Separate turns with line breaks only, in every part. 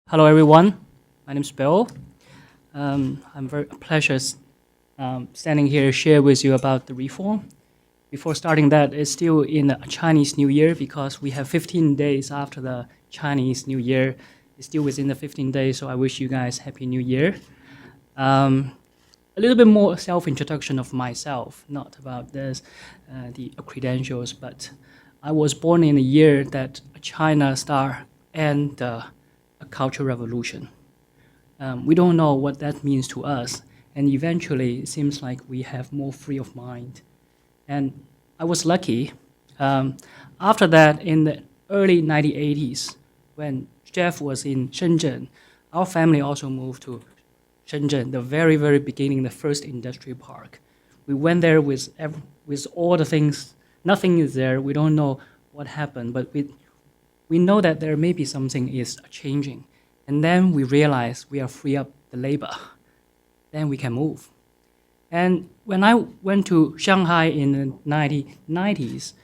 Hello, everyone. My name is Bill. I'm very pleasure standing here to share with you about the reform. Before starting that, it's still in the Chinese New Year because we have 15 days after the Chinese New Year. It's still within the 15 days, so I wish you guys Happy New Year. A little bit more self-introduction of myself, not about the credentials, but I was born in a year that China started and a cultural revolution. We don't know what that means to us, and eventually it seems like we have more free of mind. And I was lucky. After that, in the early 1980s, when Jeff was in Shenzhen, our family also moved to Shenzhen, the very, very beginning, the first industrial park. We went there with all the things. Nothing is there. We don't know what happened, but we know that there may be something is changing. And then we realize we are free up the labor. Then we can move. And when I went to Shanghai in the 1990s,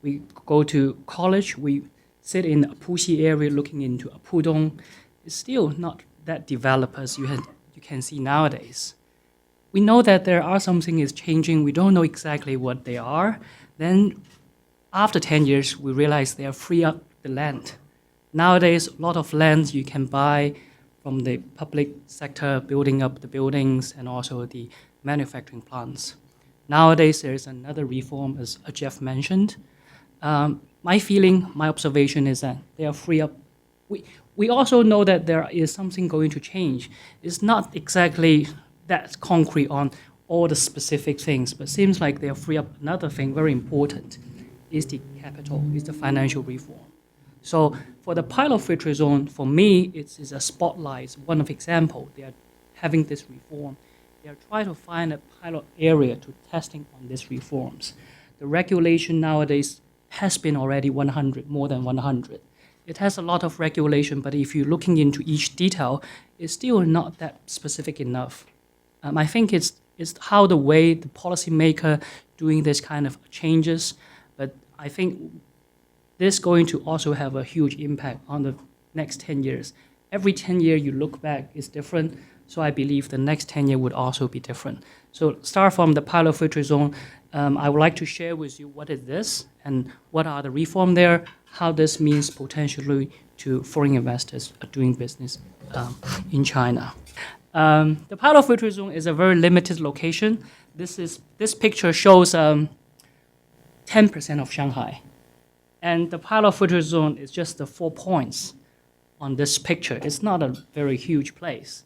we go to college. We sit in a PwC area looking into a Pudong. It's still not that developed as you can see nowadays. We know that there are something is changing. We don't know exactly what they are. Then after 10 years, we realize they are free up the land. Nowadays, a lot of land you can buy from the public sector, building up the buildings and also the manufacturing plants. Nowadays, there is another reform, as Jeff mentioned. My feeling, my observation is that they are free up. We also know that there is something going to change. It's not exactly that concrete on all the specific things, but seems like they are free up another thing very important, is the capital, is the financial reform. So for the pilot free trade zone, for me, it's a spotlight, one of example. They are having this reform. They are trying to find a pilot area to testing on these reforms. The regulation nowadays has been already 100, more than 100. It has a lot of regulation, but if you're looking into each detail, it's still not that specific enough. I think it's how the way the policymaker doing this kind of changes, but I think this is going to also have a huge impact on the next 10 years. Every 10 years you look back is different, so I believe the next 10 years would also be different. So start from the pilot free trade zone. I would like to share with you what is this and what are the reform there, how this means potentially to foreign investors doing business in China. The pilot free trade zone is a very limited location. This picture shows 10% of Shanghai. And the pilot free trade zone is just the 4 points on this picture. It's not a very huge place.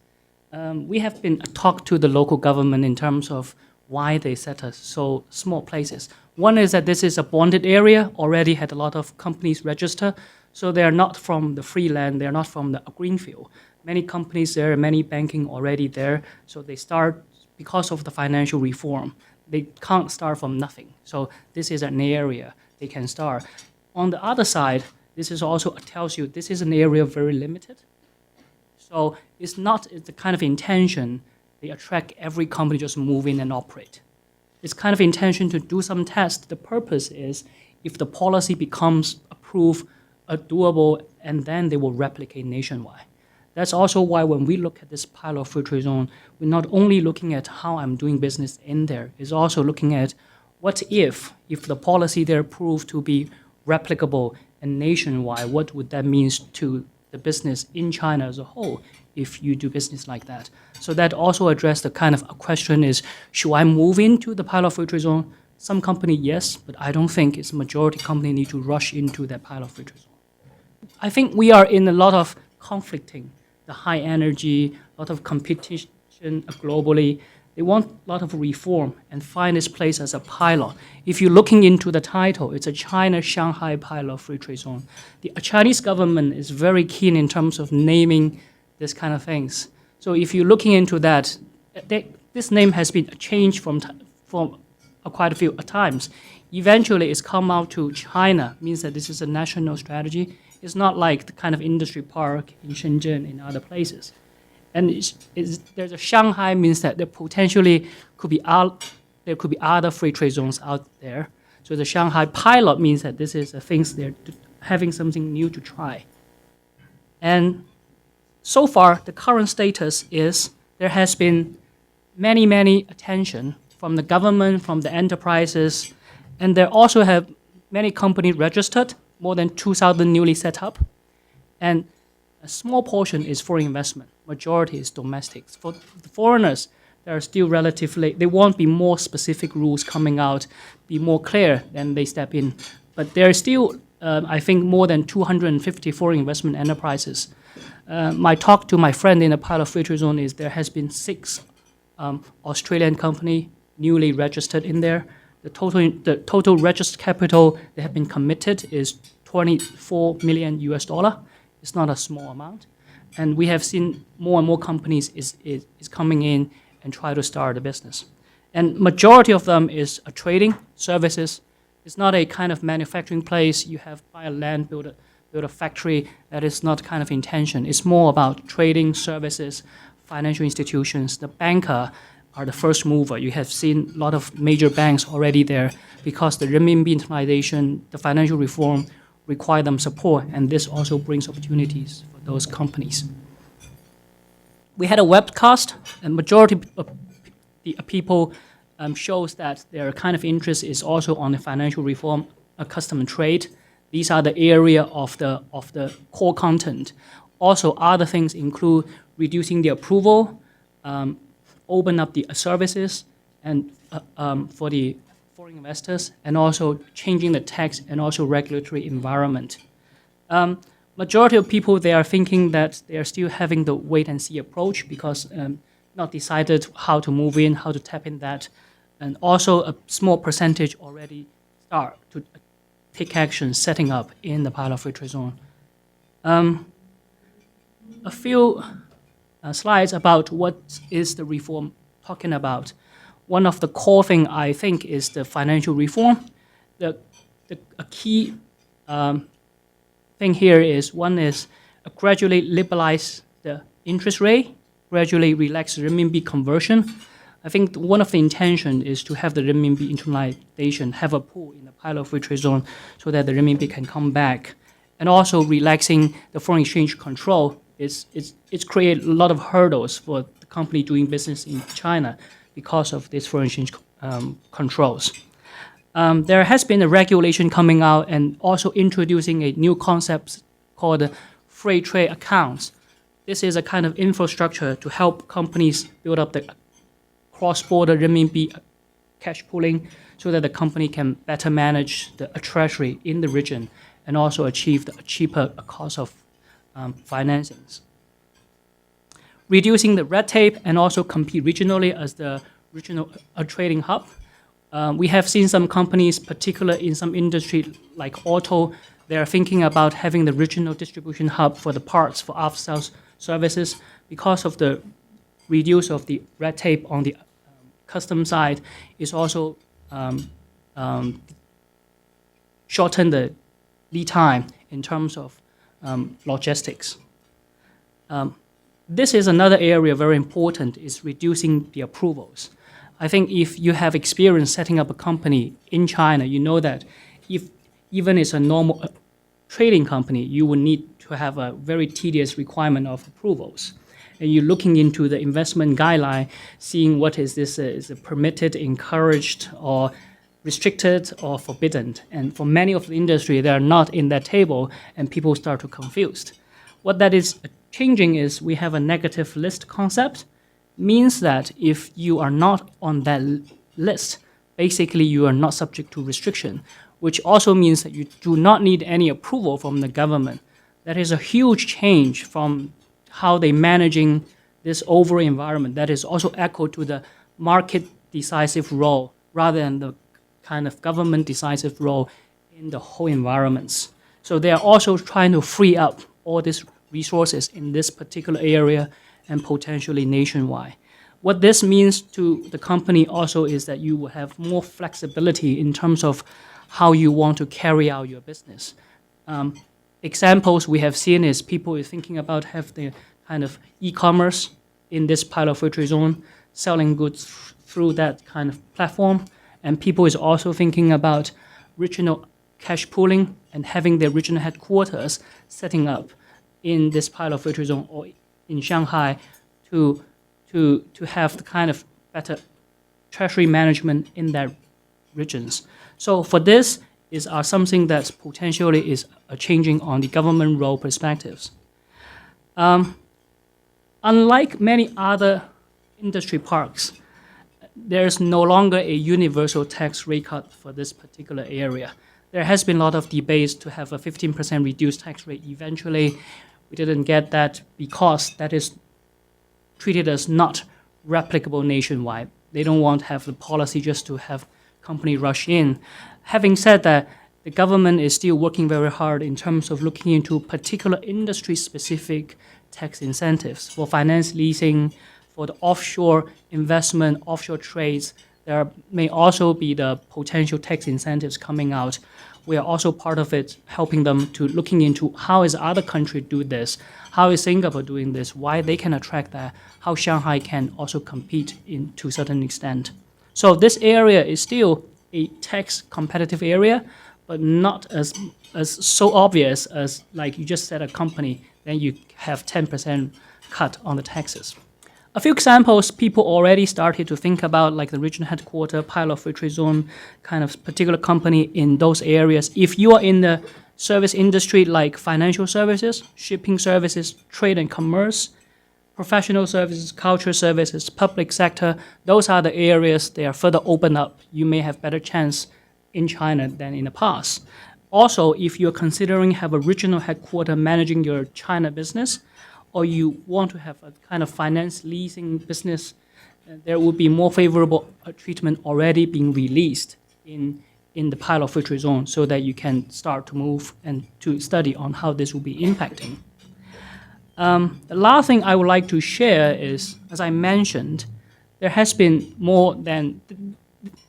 We have been talked to the local government in terms of why they set us so small places. One is that this is a bonded area, already had a lot of companies register, so they are not from the free land, they are not from the greenfield. Many companies there, many banking already there, so they start because of the financial reform. They can't start from nothing. So this is an area they can start. On the other side, this is also tells you this is an area very limited. So it's not the kind of intention they attract every company just move in and operate. It's kind of intention to do some tests. The purpose is if the policy becomes approved, doable, and then they will replicate nationwide. That's also why when we look at this pilot free trade zone, we're not only looking at how I'm doing business in there, it's also looking at what if the policy there proved to be replicable and nationwide, what would that mean to the business in China as a whole if you do business like that? So that also addressed the kind of a question is, should I move into the pilot free trade zone? Some company, yes, but I don't think it's majority company need to rush into that pilot free trade zone. I think we are in a lot of conflicting, the high energy, a lot of competition globally. They want a lot of reform and find this place as a pilot. If you're looking into the title, it's a China-Shanghai pilot free trade zone. The Chinese government is very keen in terms of naming this kind of things. So if you're looking into that, this name has been changed from quite a few times. Eventually, it's come out to China, means that this is a national strategy. It's not like the kind of industry park in Shenzhen and other places. And there's a Shanghai means that there potentially could be other free trade zones out there. So the Shanghai pilot means that this is a things they're having something new to try. And so far, the current status is there has been many attention from the government, from the enterprises, and there also have many companies registered, more than 2,000 newly set up, and a small portion is foreign investment. Majority is domestic. For the foreigners, there are still relatively, they want be more specific rules coming out, be more clear, then they step in. But there are still, I think, more than 250 foreign investment enterprises. My talk to my friend in the pilot free trade zone is there has been 6 Australian company newly registered in there. The total registered capital that have been committed is $24 million US. It's not a small amount. And we have seen more and more companies is coming in and try to start a business. And majority of them is a trading services. It's not a kind of manufacturing place. You have buy a land, build a factory. That is not kind of intention. It's more about trading services, financial institutions. The banker are the first mover. You have seen a lot of major banks already there because the renminbi internalization, the financial reform require them support, and this also brings opportunities for those companies. We had a webcast, and majority of the people shows that their kind of interest is also on the financial reform, custom and trade. These are the area of the core content. Also, other things include reducing the approval, open up the services, and for the foreign investors, and also changing the tax and also regulatory environment. Majority of people, they are thinking that they are still having the wait and see approach because not decided how to move in, how to tap in that, and also a small percentage already start to take action setting up in the pilot free trade zone. A few slides about what is the reform talking about. One of the core thing I think is the financial reform. A key thing here is one is gradually liberalize the interest rate, gradually relax renminbi conversion. I think one of the intention is to have the renminbi internalization, have a pool in the pilot free trade zone so that the renminbi can come back. And also relaxing the foreign exchange control it's created a lot of hurdles for the company doing business in China because of this foreign exchange controls. There has been a regulation coming out and also introducing a new concept called free trade accounts. This is a kind of infrastructure to help companies build up the cross-border renminbi cash pooling so that the company can better manage the treasury in the region and also achieve a cheaper cost of financings. Reducing the red tape and also compete regionally as the regional trading hub. We have seen some companies, particularly in some industry like auto, they are thinking about having the regional distribution hub for the parts for after-sales services because of the reduce of the red tape on the custom side is also shorten the lead time in terms of logistics. This is another area very important is reducing the approvals. I think if you have experience setting up a company in China, you know that if even it's a normal trading company, you will need to have a very tedious requirement of approvals. And you're looking into the investment guideline, seeing what is this, is it permitted, encouraged, or restricted, or forbidden. And for many of the industry, they are not in that table, and people start to confused. What that is changing is we have a negative list concept, means that if you are not on that list, basically you are not subject to restriction, which also means that you do not need any approval from the government. That is a huge change from how they managing this overall environment. That is also echoed to the market decisive role rather than the kind of government decisive role in the whole environments. So they are also trying to free up all these resources in this particular area and potentially nationwide. What this means to the company also is that you will have more flexibility in terms of how you want to carry out your business. Examples we have seen is people are thinking about have the kind of e-commerce in this pilot free trade zone, selling goods through that kind of platform. And people is also thinking about regional cash pooling and having their regional headquarters setting up in this pilot filter zone or in Shanghai to have the kind of better treasury management in their regions. So for this is something that potentially is changing on the government role perspectives. Unlike many other industry parks, there is no longer a universal tax rate cut for this particular area. There has been a lot of debates to have a 15% reduced tax rate. Eventually, we didn't get that because that is treated as not replicable nationwide. They don't want to have the policy just to have company rush in. Having said that, the government is still working very hard in terms of looking into particular industry-specific tax incentives for finance leasing, for the offshore investment, offshore trades. There may also be the potential tax incentives coming out. We are also part of it, helping them to looking into how is other country do this, how is Singapore doing this, why they can attract that, how Shanghai can also compete to a certain extent. So this area is still a tax competitive area, but not as so obvious as like you just set a company, then you have 10% cut on the taxes. A few examples people already started to think about, like the regional headquarter, pilot free trade zone, kind of particular company in those areas. If you are in the service industry like financial services, shipping services, trade and commerce, professional services, culture services, public sector, those are the areas they are further open up. You may have better chance in China than in the past. Also, if you're considering have a regional headquarter managing your China business, or you want to have a kind of finance leasing business, there will be more favorable treatment already being released in the pilot filter zone so that you can start to move and to study on how this will be impacting. The last thing I would like to share is, as I mentioned, there has been more than,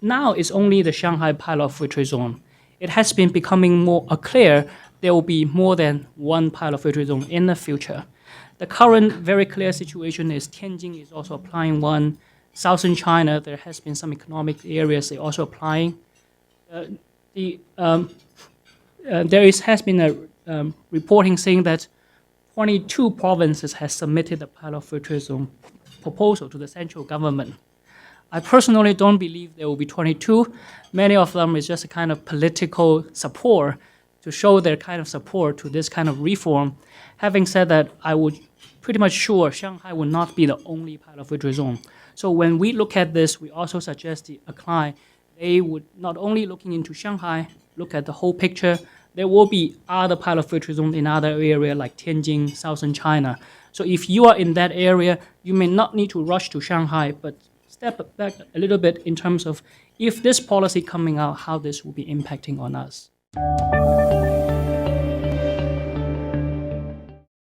now it's only the Shanghai pilot filter zone. It has been becoming more clear there will be more than one pilot filter zone in the future. The current very clear situation is Tianjin is also applying one. Southern China, there has been some economic areas they also applying. Has been a reporting saying that 22 provinces has submitted a pilot filter zone proposal to the central government. I personally don't believe there will be 22. Many of them is just a kind of political support to show their kind of support to this kind of reform. Having said that, I would pretty much sure Shanghai will not be the only pilot filter zone. So when we look at this, we also suggest a client, they would not only looking into Shanghai, look at the whole picture. There will be other pilot filter zones in other areas like Tianjin, Southern China. So if you are in that area, you may not need to rush to Shanghai, but step back a little bit in terms of if this policy coming out, how this will be impacting on us.